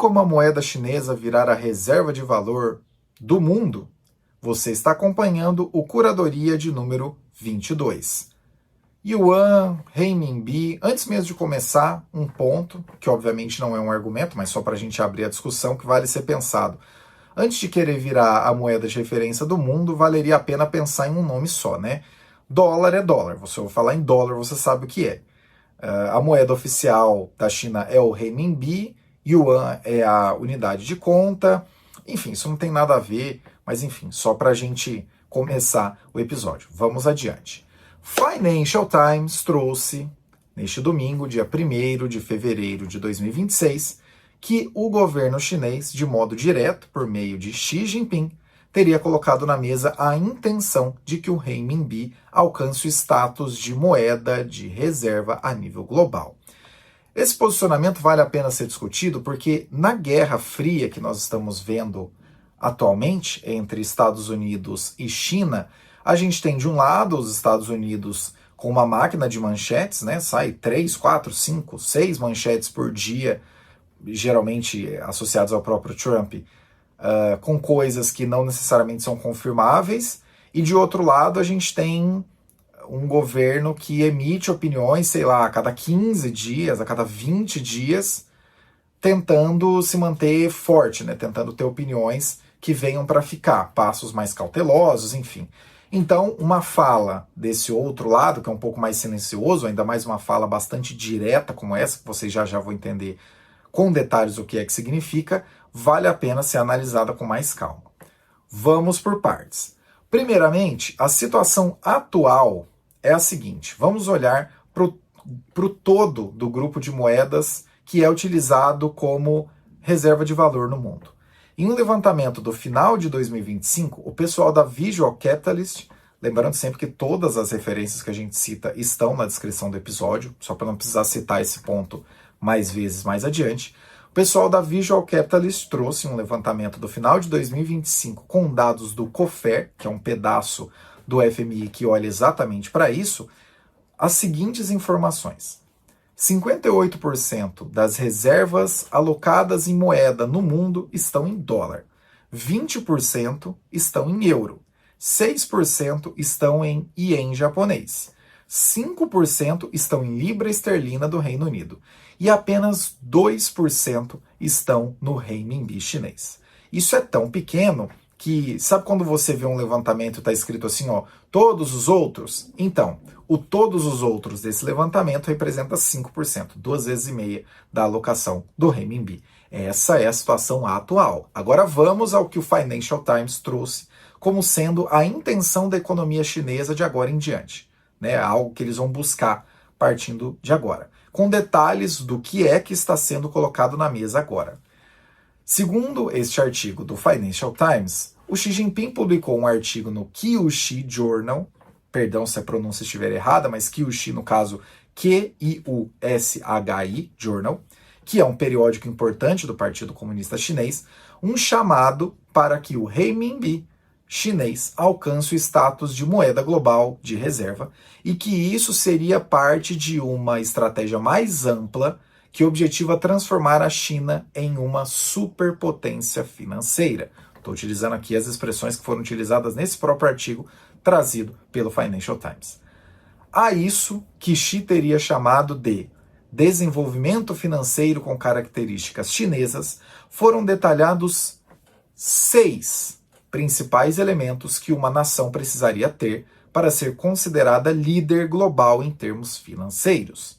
como a moeda chinesa virar a reserva de valor do mundo? Você está acompanhando o Curadoria de número 22. Yuan, Renminbi, antes mesmo de começar, um ponto, que obviamente não é um argumento, mas só para a gente abrir a discussão, que vale ser pensado. Antes de querer virar a moeda de referência do mundo, valeria a pena pensar em um nome só, né? Dólar é dólar. Se eu falar em dólar, você sabe o que é. A moeda oficial da China é o Renminbi, Yuan é a unidade de conta. Enfim, isso não tem nada a ver, mas enfim, só para a gente começar o episódio. Vamos adiante. Financial Times trouxe, neste domingo, dia 1º de fevereiro de 2026, que o governo chinês, de modo direto, por meio de Xi Jinping, teria colocado na mesa a intenção de que o renminbi alcance o status de moeda de reserva a nível global. Esse posicionamento vale a pena ser discutido porque na Guerra Fria que nós estamos vendo atualmente entre Estados Unidos e China, a gente tem de um lado os Estados Unidos com uma máquina de manchetes, né? Sai 3, 4, 5, 6 manchetes por dia, geralmente associados ao próprio Trump, com coisas que não necessariamente são confirmáveis, e de outro lado a gente tem um governo que emite opiniões, sei lá, a cada 15 dias, a cada 20 dias, tentando se manter forte, né? Tentando ter opiniões que venham para ficar, passos mais cautelosos, enfim. Então, uma fala desse outro lado, que é um pouco mais silencioso, ainda mais uma fala bastante direta como essa, que vocês já vão entender com detalhes o que é que significa, vale a pena ser analisada com mais calma. Vamos por partes. Primeiramente, a situação atual é a seguinte: vamos olhar para o todo do grupo de moedas que é utilizado como reserva de valor no mundo. Em um levantamento do final de 2025, o pessoal da Visual Capitalist, lembrando sempre que todas as referências que a gente cita estão na descrição do episódio, só para não precisar citar esse ponto mais vezes mais adiante, o pessoal da Visual Capitalist trouxe um levantamento do final de 2025 com dados do COFER, que é um pedaço do FMI que olha exatamente para isso, as seguintes informações. 58% das reservas alocadas em moeda no mundo estão em dólar, 20% estão em euro, 6% estão em ien japonês, 5% estão em libra esterlina do Reino Unido e apenas 2% estão no renminbi chinês. Isso é tão pequeno que, sabe quando você vê um levantamento e está escrito assim, ó, todos os outros? Então, o todos os outros desse levantamento representa 5%, 2,5 vezes da alocação do renminbi. Essa é a situação atual. Agora vamos ao que o Financial Times trouxe como sendo a intenção da economia chinesa de agora em diante, né? Algo que eles vão buscar partindo de agora, com detalhes do que é que está sendo colocado na mesa agora. Segundo este artigo do Financial Times, o Xi Jinping publicou um artigo no Qiushi Journal, perdão se a pronúncia estiver errada, mas Qiushi, no caso, Qiushi Journal, que é um periódico importante do Partido Comunista Chinês, um chamado para que o renminbi chinês alcance o status de moeda global de reserva e que isso seria parte de uma estratégia mais ampla que objetiva transformar a China em uma superpotência financeira. Estou utilizando aqui as expressões que foram utilizadas nesse próprio artigo trazido pelo Financial Times. A isso que Xi teria chamado de desenvolvimento financeiro com características chinesas, foram detalhados 6 principais elementos que uma nação precisaria ter para ser considerada líder global em termos financeiros.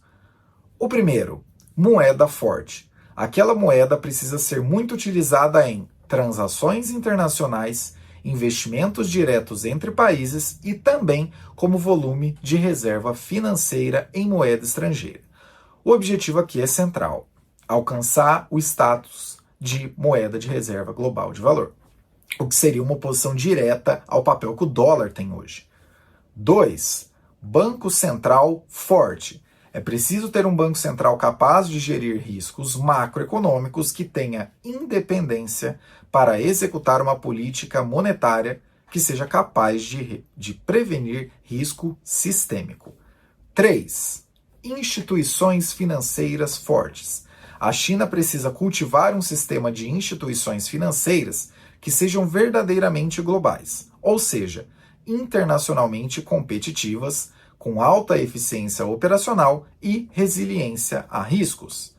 O primeiro, moeda forte. Aquela moeda precisa ser muito utilizada em transações internacionais, investimentos diretos entre países e também como volume de reserva financeira em moeda estrangeira. O objetivo aqui é central: alcançar o status de moeda de reserva global de valor, o que seria uma oposição direta ao papel que o dólar tem hoje. 2. Banco central forte. É preciso ter um banco central capaz de gerir riscos macroeconômicos que tenha independência para executar uma política monetária que seja capaz de prevenir risco sistêmico. 3. Instituições financeiras fortes. A China precisa cultivar um sistema de instituições financeiras que sejam verdadeiramente globais, ou seja, internacionalmente competitivas, com alta eficiência operacional e resiliência a riscos.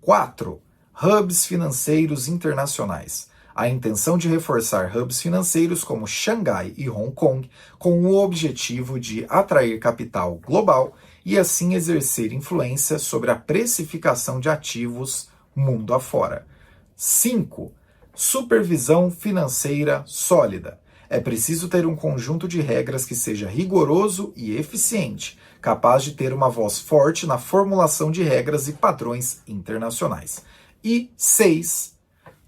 4. Hubs financeiros internacionais. A intenção de reforçar hubs financeiros como Xangai e Hong Kong com o objetivo de atrair capital global e assim exercer influência sobre a precificação de ativos mundo afora. 5. Supervisão financeira sólida. É preciso ter um conjunto de regras que seja rigoroso e eficiente, capaz de ter uma voz forte na formulação de regras e padrões internacionais. E 6.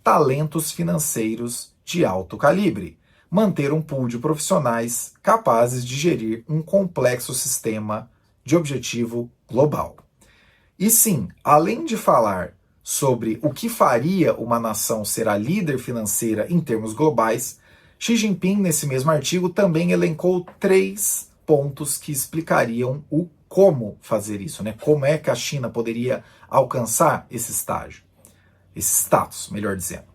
Talentos financeiros de alto calibre. Manter um pool de profissionais capazes de gerir um complexo sistema de objetivo global. E sim, além de falar sobre o que faria uma nação ser a líder financeira em termos globais, Xi Jinping, nesse mesmo artigo, também elencou 3 pontos que explicariam o como fazer isso, né? Como é que a China poderia alcançar esse estágio, esse status, melhor dizendo.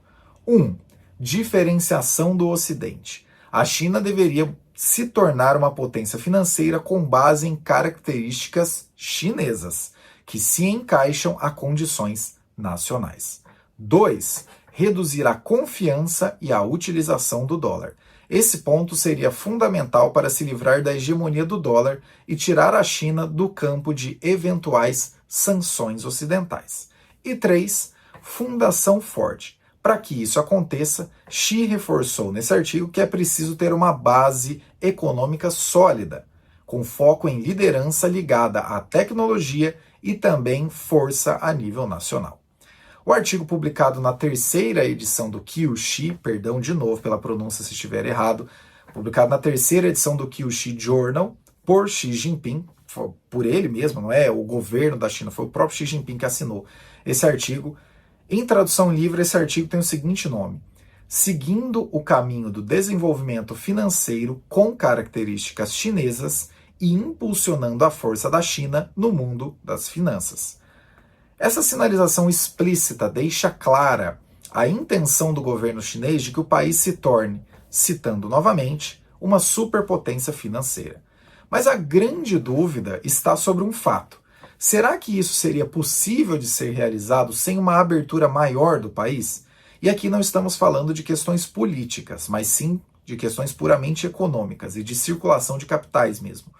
1. Diferenciação do Ocidente. A China deveria se tornar uma potência financeira com base em características chinesas, que se encaixam a condições nacionais. 2. Reduzir a confiança e a utilização do dólar. Esse ponto seria fundamental para se livrar da hegemonia do dólar e tirar a China do campo de eventuais sanções ocidentais. E 3. Fundação forte. Para que isso aconteça, Xi reforçou nesse artigo que é preciso ter uma base econômica sólida, com foco em liderança ligada à tecnologia e também força a nível nacional. O artigo publicado na 3ª edição do Qiuxi, perdão de novo pela pronúncia se estiver errado, publicado na 3ª edição do Qiuxi Journal, por Xi Jinping, por ele mesmo, não é o governo da China, foi o próprio Xi Jinping que assinou esse artigo. Em tradução livre, esse artigo tem o seguinte nome: Seguindo o caminho do desenvolvimento financeiro com características chinesas e impulsionando a força da China no mundo das finanças. Essa sinalização explícita deixa clara a intenção do governo chinês de que o país se torne, citando novamente, uma superpotência financeira. Mas a grande dúvida está sobre um fato. Será que isso seria possível de ser realizado sem uma abertura maior do país? E aqui não estamos falando de questões políticas, mas sim de questões puramente econômicas e de circulação de capitais mesmo.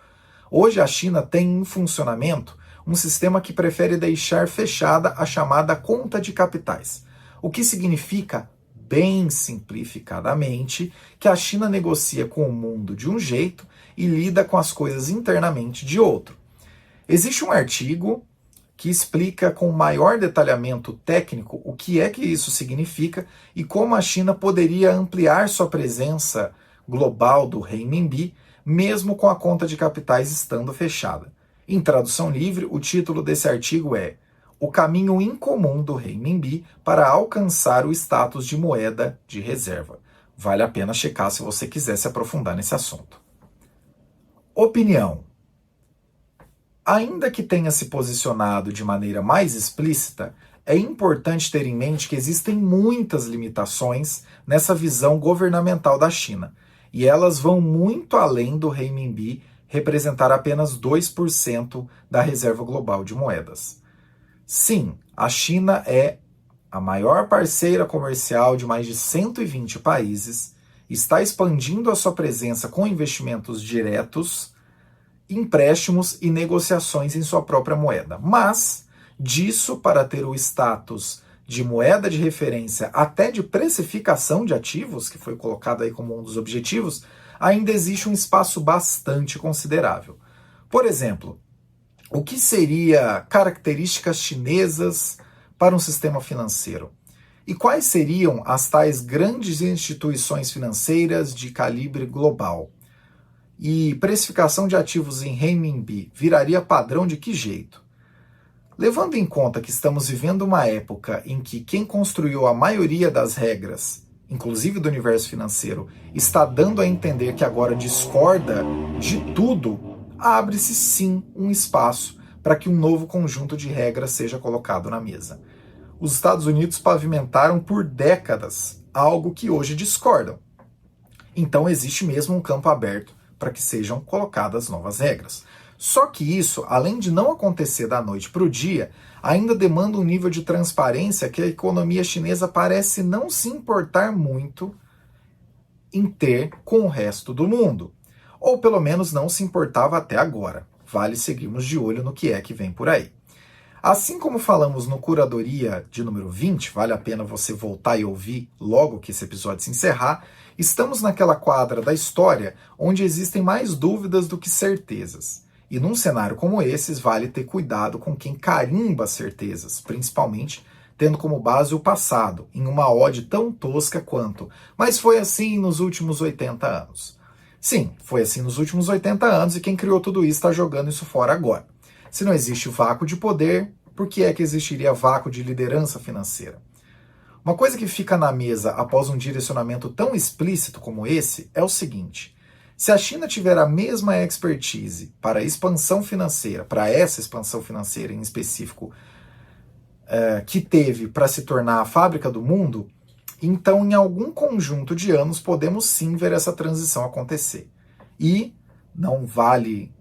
Hoje a China tem em funcionamento um sistema que prefere deixar fechada a chamada conta de capitais, o que significa, bem simplificadamente, que a China negocia com o mundo de um jeito e lida com as coisas internamente de outro. Existe um artigo que explica com maior detalhamento técnico o que é que isso significa e como a China poderia ampliar sua presença global do renminbi, mesmo com a conta de capitais estando fechada. Em tradução livre, o título desse artigo é O caminho incomum do renminbi para alcançar o status de moeda de reserva. Vale a pena checar se você quiser se aprofundar nesse assunto. Opinião. Ainda que tenha se posicionado de maneira mais explícita, é importante ter em mente que existem muitas limitações nessa visão governamental da China, e elas vão muito além do renminbi representar apenas 2% da reserva global de moedas. Sim, a China é a maior parceira comercial de mais de 120 países, está expandindo a sua presença com investimentos diretos, empréstimos e negociações em sua própria moeda. Mas, disso para ter o status de moeda de referência até de precificação de ativos, que foi colocado aí como um dos objetivos, ainda existe um espaço bastante considerável. Por exemplo, o que seria características chinesas para um sistema financeiro? E quais seriam as tais grandes instituições financeiras de calibre global? E precificação de ativos em renminbi viraria padrão de que jeito? Levando em conta que estamos vivendo uma época em que quem construiu a maioria das regras, inclusive do universo financeiro, está dando a entender que agora discorda de tudo, abre-se sim um espaço para que um novo conjunto de regras seja colocado na mesa. os Estados Unidos pavimentaram por décadas algo que hoje discordam. Então existe mesmo um campo aberto para que sejam colocadas novas regras. Só que isso, além de não acontecer da noite para o dia, ainda demanda um nível de transparência que a economia chinesa parece não se importar muito em ter com o resto do mundo. Ou pelo menos não se importava até agora. Vale seguirmos de olho no que é que vem por aí. Assim como falamos no Curadoria de número 20, vale a pena você voltar e ouvir logo que esse episódio se encerrar, estamos naquela quadra da história onde existem mais dúvidas do que certezas. E num cenário como esse, vale ter cuidado com quem carimba certezas, principalmente tendo como base o passado, em uma ode tão tosca quanto "mas foi assim nos últimos 80 anos". Sim, foi assim nos últimos 80 anos e quem criou tudo isso está jogando isso fora agora. Se não existe vácuo de poder, por que é que existiria vácuo de liderança financeira? Uma coisa que fica na mesa após um direcionamento tão explícito como esse é o seguinte: se a China tiver a mesma expertise para a expansão financeira, para essa expansão financeira em específico, que teve para se tornar a fábrica do mundo, então em algum conjunto de anos podemos sim ver essa transição acontecer. E não vale,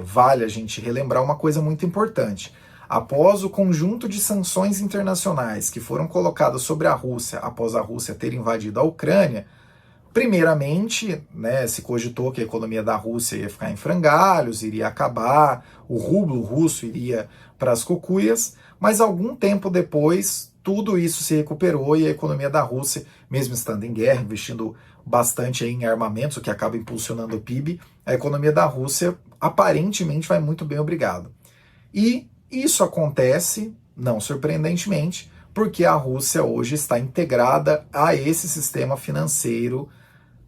vale a gente relembrar uma coisa muito importante. Após o conjunto de sanções internacionais que foram colocadas sobre a Rússia após a Rússia ter invadido a Ucrânia, primeiramente, se cogitou que a economia da Rússia ia ficar em frangalhos, iria acabar, o rublo russo iria para as cucuias, mas algum tempo depois tudo isso se recuperou e a economia da Rússia, mesmo estando em guerra, investindo bastante em armamentos, o que acaba impulsionando o PIB, a economia da Rússia aparentemente vai muito bem, obrigado. E isso acontece, não surpreendentemente, porque a Rússia hoje está integrada a esse sistema financeiro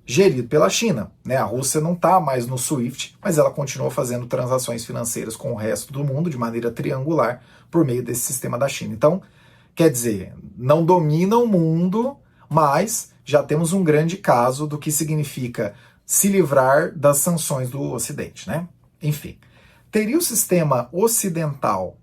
gerido pela China. A Rússia não está mais no SWIFT, mas ela continua fazendo transações financeiras com o resto do mundo de maneira triangular por meio desse sistema da China. Então, quer dizer, não domina o mundo, mas já temos um grande caso do que significa se livrar das sanções do Ocidente, Enfim, teria o sistema ocidental,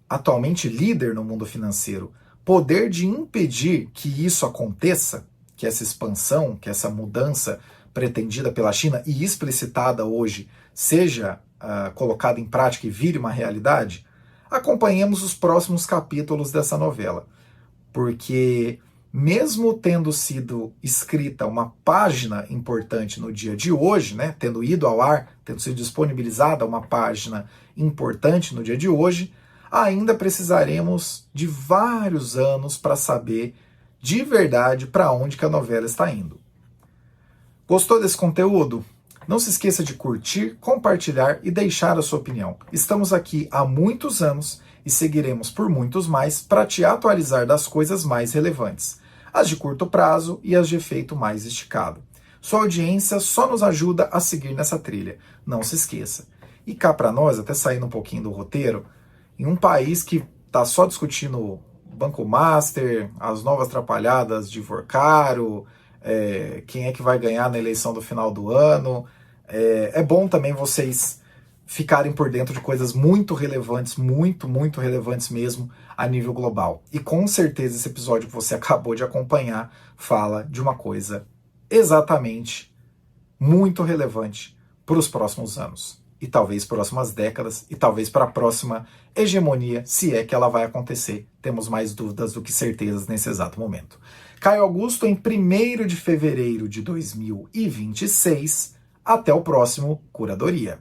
atualmente líder no mundo financeiro, poder de impedir que isso aconteça, que essa expansão, que essa mudança pretendida pela China e explicitada hoje seja colocada em prática e vire uma realidade? Acompanhemos os próximos capítulos dessa novela, porque mesmo tendo sido escrita uma página importante no dia de hoje, tendo ido ao ar, tendo sido disponibilizada uma página importante no dia de hoje, ainda precisaremos de vários anos para saber de verdade para onde que a novela está indo. Gostou desse conteúdo? Não se esqueça de curtir, compartilhar e deixar a sua opinião. Estamos aqui há muitos anos e seguiremos por muitos mais para te atualizar das coisas mais relevantes, as de curto prazo e as de efeito mais esticado. Sua audiência só nos ajuda a seguir nessa trilha, não se esqueça. E cá para nós, até saindo um pouquinho do roteiro, em um país que está só discutindo Banco Master, as novas atrapalhadas de Vorcaro, quem é que vai ganhar na eleição do final do ano, é bom também vocês ficarem por dentro de coisas muito relevantes, muito, muito relevantes mesmo a nível global. E com certeza esse episódio que você acabou de acompanhar fala de uma coisa exatamente muito relevante para os próximos anos. E talvez próximas décadas, e talvez para a próxima hegemonia, se é que ela vai acontecer. Temos mais dúvidas do que certezas nesse exato momento. Caio Augusto, em 1º de fevereiro de 2026. Até o próximo Curadoria.